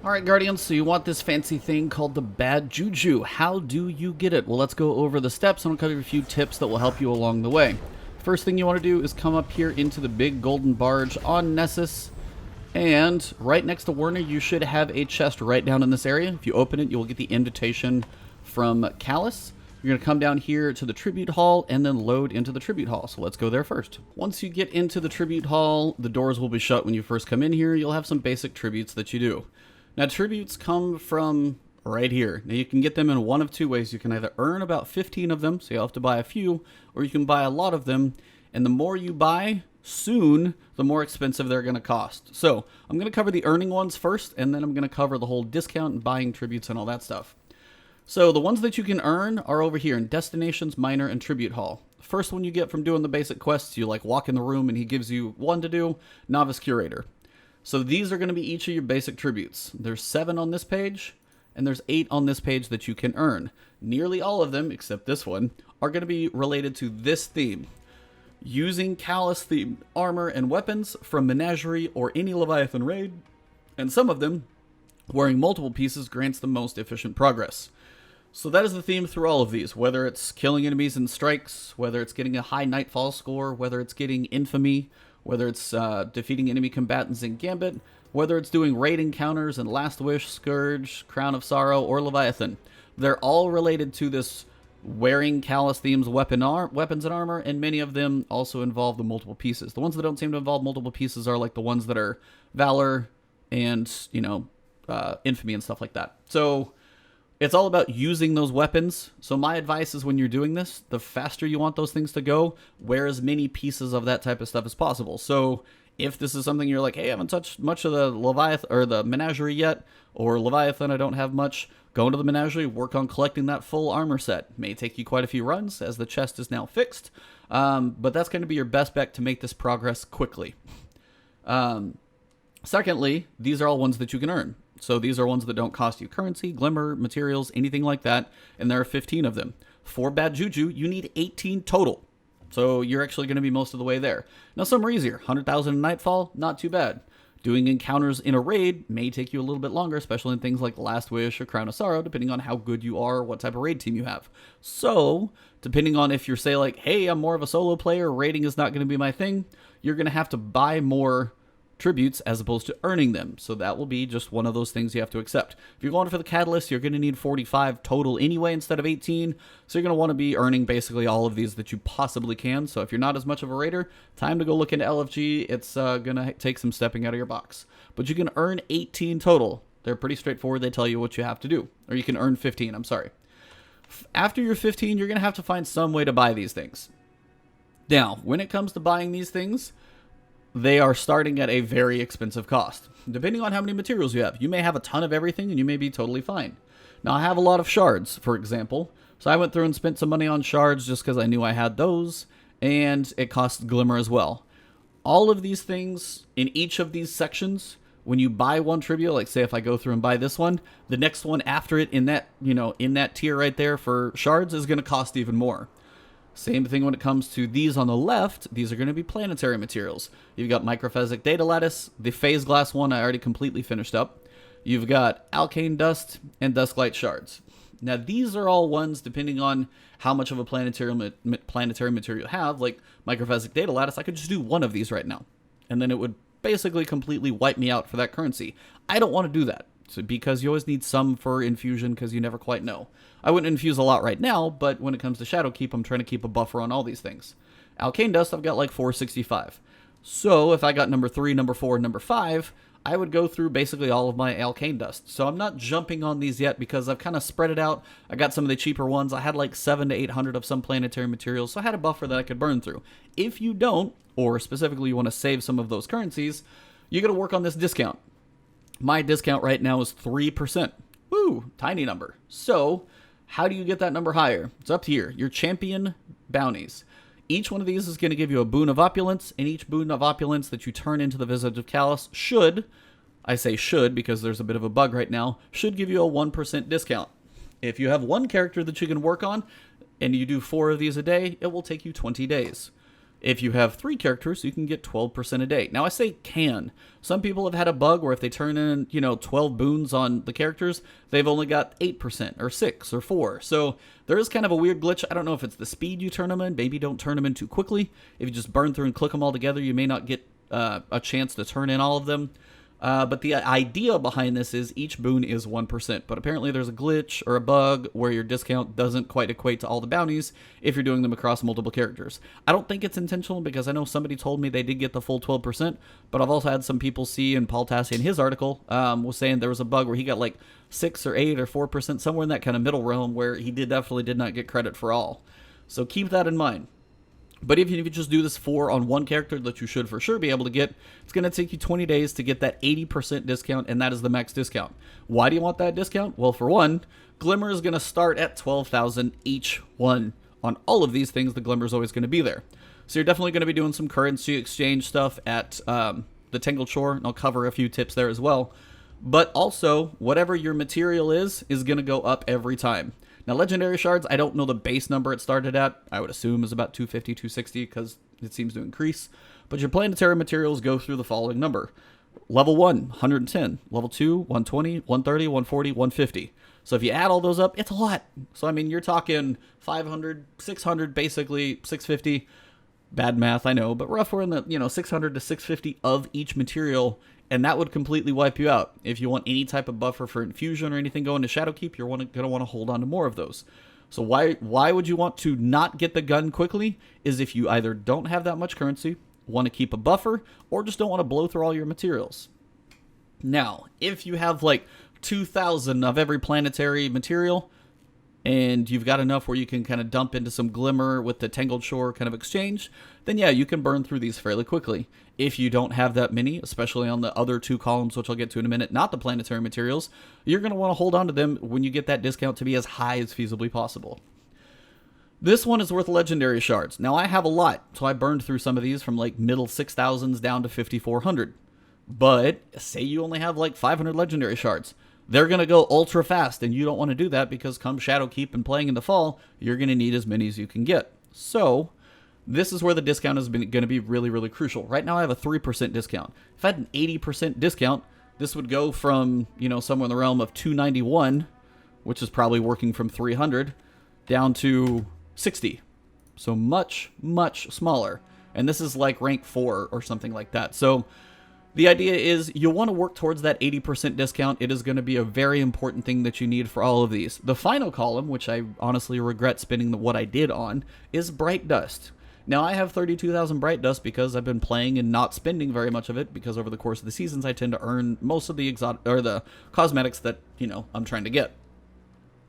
Alright, Guardians, so you want this fancy thing called the Bad Juju. How do you get it? Well, let's go over the steps and I'll cover a few tips that will help you along the way. First thing you want to do is come up here into the big golden barge on Nessus. And right next to Werner, you should have a chest right down in this area. If you open it, you will get the invitation from Callus. You're going to come down here to the Tribute Hall and then load into the Tribute Hall. So let's go there first. Once you get into the Tribute Hall, the doors will be shut when you first come in here. You'll have some basic tributes that you do. Now, tributes come from right here. Now, you can get them in one of two ways. You can either earn about 15 of them, so you'll have to buy a few, or you can buy a lot of them. And the more you buy, soon, the more expensive they're going to cost. So I'm going to cover the earning ones first, and then I'm going to cover the whole discount and buying tributes and all that stuff. So the ones that you can earn are over here in Destinations, Minor, and Tribute Hall. The first one you get from doing the basic quests, you like walk in the room and he gives you one to do, Novice Curator. So these are going to be each of your basic tributes. There's 7 on this page, and there's 8 on this page that you can earn. Nearly all of them, except this one, are going to be related to this theme. Using Callus-themed armor and weapons from Menagerie or any Leviathan raid, and some of them, wearing multiple pieces grants the most efficient progress. So that is the theme through all of these, whether it's killing enemies in strikes, whether it's getting a high Nightfall score, whether it's getting Infamy, whether it's defeating enemy combatants in Gambit, whether it's doing raid encounters in Last Wish, Scourge, Crown of Sorrow, or Leviathan. They're all related to this wearing Callus themes weapons and armor, and many of them also involve the multiple pieces. The ones that don't seem to involve multiple pieces are like the ones that are Valor and, Infamy and stuff like that. So it's all about using those weapons. So my advice is when you're doing this, the faster you want those things to go, wear as many pieces of that type of stuff as possible. So if this is something you're like, hey, I haven't touched much of the Leviathan or the Menagerie yet, or Leviathan, I don't have much, go into the Menagerie, work on collecting that full armor set. May take you quite a few runs as the chest is now fixed, but that's going to be your best bet to make this progress quickly. Secondly, these are all ones that you can earn. So these are ones that don't cost you currency, glimmer, materials, anything like that, and there are 15 of them. For Bad Juju, you need 18 total. So you're actually going to be most of the way there. Now some are easier. 100,000 in Nightfall, not too bad. Doing encounters in a raid may take you a little bit longer, especially in things like Last Wish or Crown of Sorrow, depending on how good you are, what type of raid team you have. So, depending on if you're, say, like, hey, I'm more of a solo player, raiding is not going to be my thing, you're going to have to buy more tributes as opposed to earning them. So that will be just one of those things you have to accept. If you're going for the Catalyst, you're going to need 45 total anyway instead of 18. So you're going to want to be earning basically all of these that you possibly can. So if you're not as much of a raider, time to go look into LFG. It's going to take some stepping out of your box. But you can earn 18 total. They're pretty straightforward. They tell you what you have to do. Or you can earn 15, I'm sorry. After you're 15, you're going to have to find some way to buy these things. Now, when it comes to buying these things, they are starting at a very expensive cost. Depending on how many materials you have, you may have a ton of everything and you may be totally fine. Now, I have a lot of shards, for example, so I went through and spent some money on shards just because I knew I had those, and it costs glimmer as well. All of these things in each of these sections, when you buy one tribute, like say if I go through and buy this one, the next one after it in that, in that tier right there for shards is going to cost even more. Same thing when it comes to these on the left. These are going to be planetary materials. You've got Microphasic Data Lattice. The Phase Glass one I already completely finished up. You've got Alkane Dust and Dusklight Shards. Now these are all ones depending on how much of a planetary material you have. Like Microphasic Data Lattice, I could just do one of these right now. And then it would basically completely wipe me out for that currency. I don't want to do that. So because you always need some for infusion because you never quite know. I wouldn't infuse a lot right now, but when it comes to Shadowkeep, I'm trying to keep a buffer on all these things. Alkane Dust, I've got like 465. So if I got number 3, number 4, and number 5, I would go through basically all of my Alkane Dust. So I'm not jumping on these yet because I've kind of spread it out. I got some of the cheaper ones. I had like 700 to 800 of some planetary materials, so I had a buffer that I could burn through. If you don't, or specifically you want to save some of those currencies, you got to work on this discount. My discount right now is 3%. Woo, tiny number. So, how do you get that number higher? It's up here. Your champion bounties. Each one of these is going to give you a boon of opulence, and each boon of opulence that you turn into the Visage of Callus should, I say should because there's a bit of a bug right now, should give you a 1% discount. If you have one character that you can work on, and you do 4 of these a day, it will take you 20 days. If you have 3 characters, you can get 12% a day. Now, I say can. Some people have had a bug where if they turn in, 12 boons on the characters, they've only got 8% or 6 or 4. So there is kind of a weird glitch. I don't know if it's the speed you turn them in. Maybe don't turn them in too quickly. If you just burn through and click them all together, you may not get a chance to turn in all of them. But the idea behind this is each boon is 1%, but apparently there's a glitch or a bug where your discount doesn't quite equate to all the bounties if you're doing them across multiple characters. I don't think it's intentional because I know somebody told me they did get the full 12%, but I've also had some people see, and Paul Tassi in his article was saying there was a bug where he got like 6 or 8 or 4%, somewhere in that kind of middle realm where he definitely did not get credit for all. So keep that in mind. But if you just do this 4 on one character that you should for sure be able to get, it's going to take you 20 days to get that 80% discount, and that is the max discount. Why do you want that discount? Well, for one, Glimmer is going to start at 12,000 each one. On all of these things, the Glimmer is always going to be there. So you're definitely going to be doing some currency exchange stuff at the Tangled Shore, and I'll cover a few tips there as well. But also, whatever your material is going to go up every time. Now, Legendary Shards, I don't know the base number it started at. I would assume is about 250, 260 because it seems to increase. But your planetary materials go through the following number. Level 1, 110. Level 2, 120, 130, 140, 150. So if you add all those up, it's a lot. So, I mean, you're talking 500, 600, basically 650. Bad math, I know, but rough, we're in the 600 to 650 of each material, and that would completely wipe you out. If you want any type of buffer for infusion or anything going to Shadowkeep, you're going to want to hold on to more of those. So why would you want to not get the gun quickly? Is if you either don't have that much currency, want to keep a buffer, or just don't want to blow through all your materials. Now, if you have like 2,000 of every planetary material, and you've got enough where you can kind of dump into some Glimmer with the Tangled Shore kind of exchange, then yeah, you can burn through these fairly quickly. If you don't have that many, especially on the other 2 columns, which I'll get to in a minute, not the planetary materials, you're going to want to hold on to them when you get that discount to be as high as feasibly possible. This one is worth Legendary Shards. Now, I have a lot, so I burned through some of these from like middle 6,000s down to 5,400. But say you only have like 500 Legendary Shards. They're going to go ultra fast, and you don't want to do that because come Shadowkeep and playing in the fall, you're going to need as many as you can get. So this is where the discount is going to be really, really crucial. Right now I have a 3% discount. If I had an 80% discount, this would go from, somewhere in the realm of 291, which is probably working from 300, down to 60. So much, much smaller. And this is like rank 4 or something like that. So the idea is you want to work towards that 80% discount. It is going to be a very important thing that you need for all of these. The final column, which I honestly regret spending what I did on, is Bright Dust. Now, I have 32,000 Bright Dust because I've been playing and not spending very much of it, because over the course of the seasons, I tend to earn most of the the cosmetics that, I'm trying to get.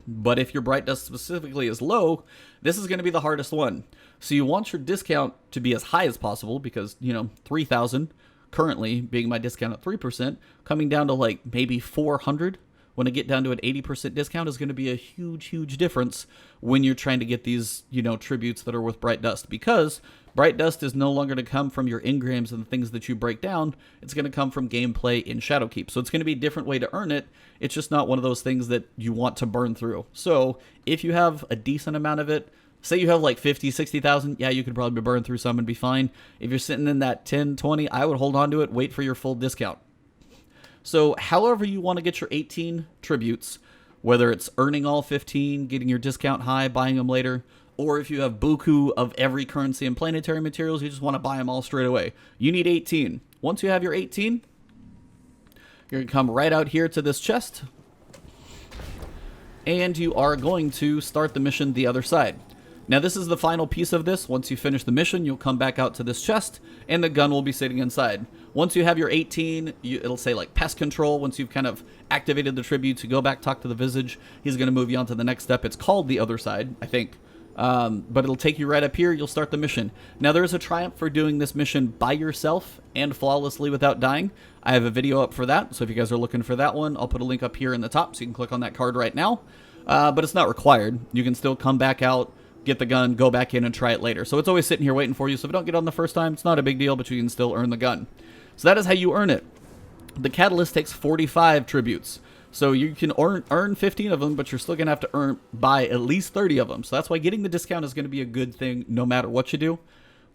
But if your Bright Dust specifically is low, this is going to be the hardest one. So you want your discount to be as high as possible because, 3,000 currently being my discount at 3%, coming down to like maybe 400 when I get down to an 80% discount is going to be a huge, huge difference when you're trying to get these, tributes that are with Bright Dust, because Bright Dust is no longer going to come from your engrams and the things that you break down. It's going to come from gameplay in Shadowkeep. So it's going to be a different way to earn it. It's just not one of those things that you want to burn through. So if you have a decent amount of it, say you have like 50, 60,000, yeah, you could probably burn through some and be fine. If you're sitting in that 10, 20, I would hold on to it, wait for your full discount. So however you want to get your 18 tributes, whether it's earning all 15, getting your discount high, buying them later, or if you have buku of every currency and planetary materials, you just want to buy them all straight away. You need 18. Once you have your 18, you're going to come right out here to this chest, and you are going to start the mission the other side. Now, this is the final piece of this. Once you finish the mission, you'll come back out to this chest, and the gun will be sitting inside. Once you have your 18, it'll say, like, pest control. Once you've kind of activated the tribute, you go back, talk to the Visage. He's going to move you on to the next step. It's called the other side, I think. But it'll take you right up here. You'll start the mission. Now, there is a triumph for doing this mission by yourself and flawlessly without dying. I have a video up for that, so if you guys are looking for that one, I'll put a link up here in the top, so you can click on that card right now. But it's not required. You can still come back out, get the gun, go back in, and try it later. So it's always sitting here waiting for you. So if you don't get on the first time, it's not a big deal, but you can still earn the gun. So that is how you earn it. The Catalyst takes 45 tributes. So you can earn 15 of them, but you're still going to have to buy at least 30 of them. So that's why getting the discount is going to be a good thing no matter what you do.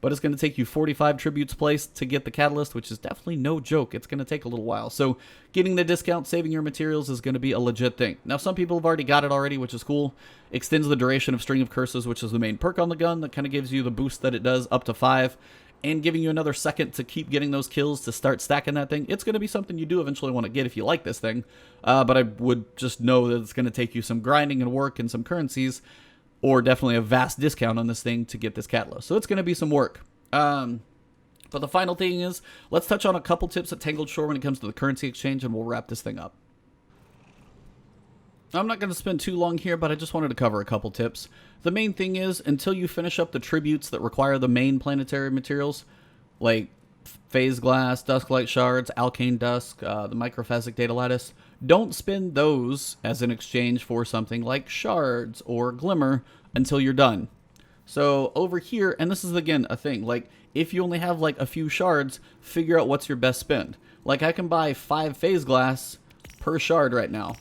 but it's going to take you 45 tributes placed to get the catalyst, which is definitely no joke. It's going to take a little while. So getting the discount, saving your materials is going to be a legit thing. Now, some people have already got it already, which is cool. Extends the duration of String of Curses, which is the main perk on the gun that kind of gives you the boost that it does up to 5. And giving you another second to keep getting those kills to start stacking that thing. It's going to be something you do eventually want to get if you like this thing. But I would just know that it's going to take you some grinding and work and some currencies, or definitely a vast discount on this thing to get this catalyst. So it's going to be some work. But the final thing is, let's touch on a couple tips at Tangled Shore when it comes to the currency exchange, and we'll wrap this thing up. I'm not going to spend too long here, but I just wanted to cover a couple tips. The main thing is, until you finish up the tributes that require the main planetary materials, like phase glass, dusklight shards, alkane dusk, the microphasic data lattice, don't spend those as an exchange for something like shards or glimmer until you're done. So over here, and this is again a thing, like if you only have like a few shards, figure out what's your best spend. Like I can buy 5 phase glass per shard right now.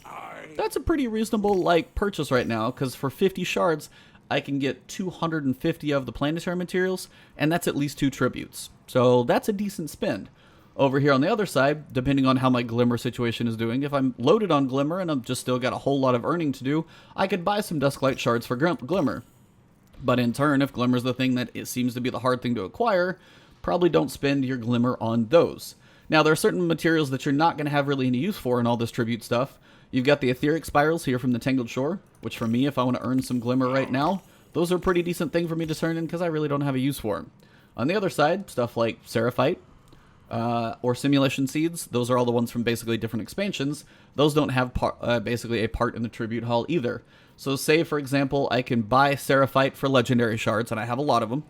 That's a pretty reasonable like purchase right now, because for 50 shards I can get 250 of the planetary materials, and that's at least 2 tributes. So that's a decent spend. Over here on the other side, depending on how my glimmer situation is doing, if I'm loaded on glimmer and I've just still got a whole lot of earning to do, I could buy some dusklight shards for glimmer. But in turn, if glimmer's the thing that it seems to be the hard thing to acquire, probably don't spend your glimmer on those. Now, there are certain materials that you're not going to have really any use for in all this tribute stuff. You've got the etheric spirals here from the Tangled Shore, which for me, if I want to earn some glimmer right now, those are a pretty decent thing for me to turn in because I really don't have a use for them. On the other side, stuff like Seraphite or Simulation Seeds, those are all the ones from basically different expansions. Those don't have basically a part in the tribute haul either. So say, for example, I can buy Seraphite for legendary shards, and I have a lot of them.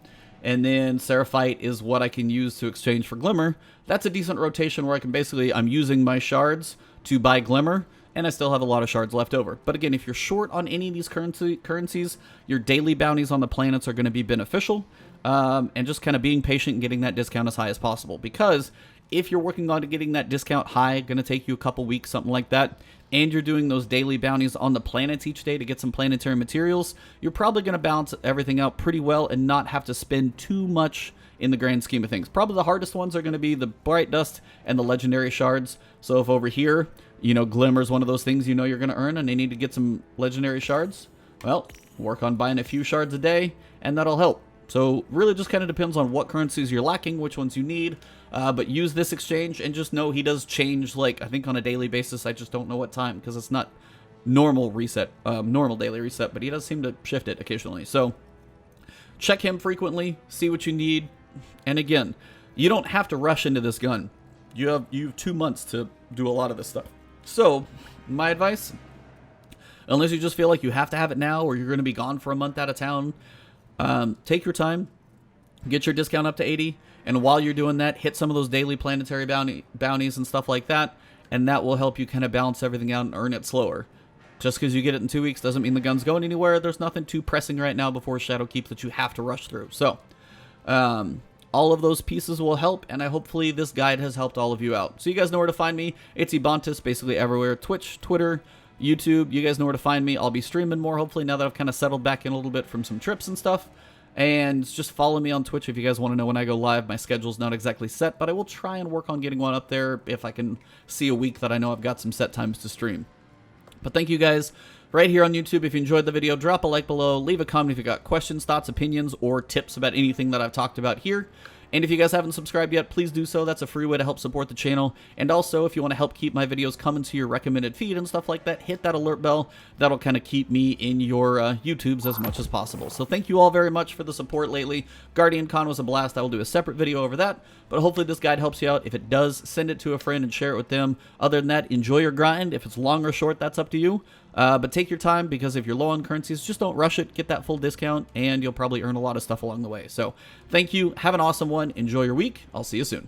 And then Seraphite is what I can use to exchange for glimmer. That's a decent rotation where I can basically, I'm using my shards to buy glimmer, and I still have a lot of shards left over. But again, if you're short on any of these currencies, your daily bounties on the planets are going to be beneficial. And just kind of being patient and getting that discount as high as possible. Because if you're working on getting that discount high, going to take you a couple weeks, something like that, and you're doing those daily bounties on the planets each day to get some planetary materials, you're probably going to balance everything out pretty well and not have to spend too much in the grand scheme of things. Probably the hardest ones are going to be the bright dust and the legendary shards. So if over here, you know, glimmer is one of those things you know you're going to earn and they need to get some legendary shards, well, work on buying a few shards a day and that'll help. So really just kind of depends on what currencies you're lacking, which ones you need, but use this exchange and just know he does change, like, I think on a daily basis. I just don't know what time because it's not normal reset, normal daily reset, but he does seem to shift it occasionally. So check him frequently, see what you need, and again, you don't have to rush into this gun. You have 2 months to do a lot of this stuff. So my advice, unless you just feel like you have to have it now or you're going to be gone for a month out of town, take your time, get your discount up to 80, and while you're doing that, hit some of those daily planetary bounties and stuff like that, and that will help you kind of balance everything out and earn it slower. Just because you get it in 2 weeks doesn't mean the gun's going anywhere. There's nothing too pressing right now before Shadowkeep that you have to rush through. So, all of those pieces will help, and hopefully this guide has helped all of you out. So you guys know where to find me. It's Ebontis, basically everywhere. Twitch, Twitter, YouTube, you guys know where to find me. I'll be streaming more, hopefully, now that I've kind of settled back in a little bit from some trips and stuff. And just follow me on Twitch if you guys want to know when I go live. My schedule's not exactly set, but I will try and work on getting one up there if I can see a week that I know I've got some set times to stream. But thank you guys right here on YouTube. If you enjoyed the video, drop a like below, leave a comment if you got questions, thoughts, opinions, or tips about anything that I've talked about here. And if you guys haven't subscribed yet, please do so. That's a free way to help support the channel. And also, if you want to help keep my videos coming to your recommended feed and stuff like that, hit that alert bell. That'll kind of keep me in your YouTubes as much as possible. So thank you all very much for the support lately. Guardian Con was a blast. I will do a separate video over that. But hopefully this guide helps you out. If it does, send it to a friend and share it with them. Other than that, enjoy your grind. If it's long or short, that's up to you. But take your time, because if you're low on currencies, just don't rush it. Get that full discount, and you'll probably earn a lot of stuff along the way. So thank you. Have an awesome one. Enjoy your week. I'll see you soon.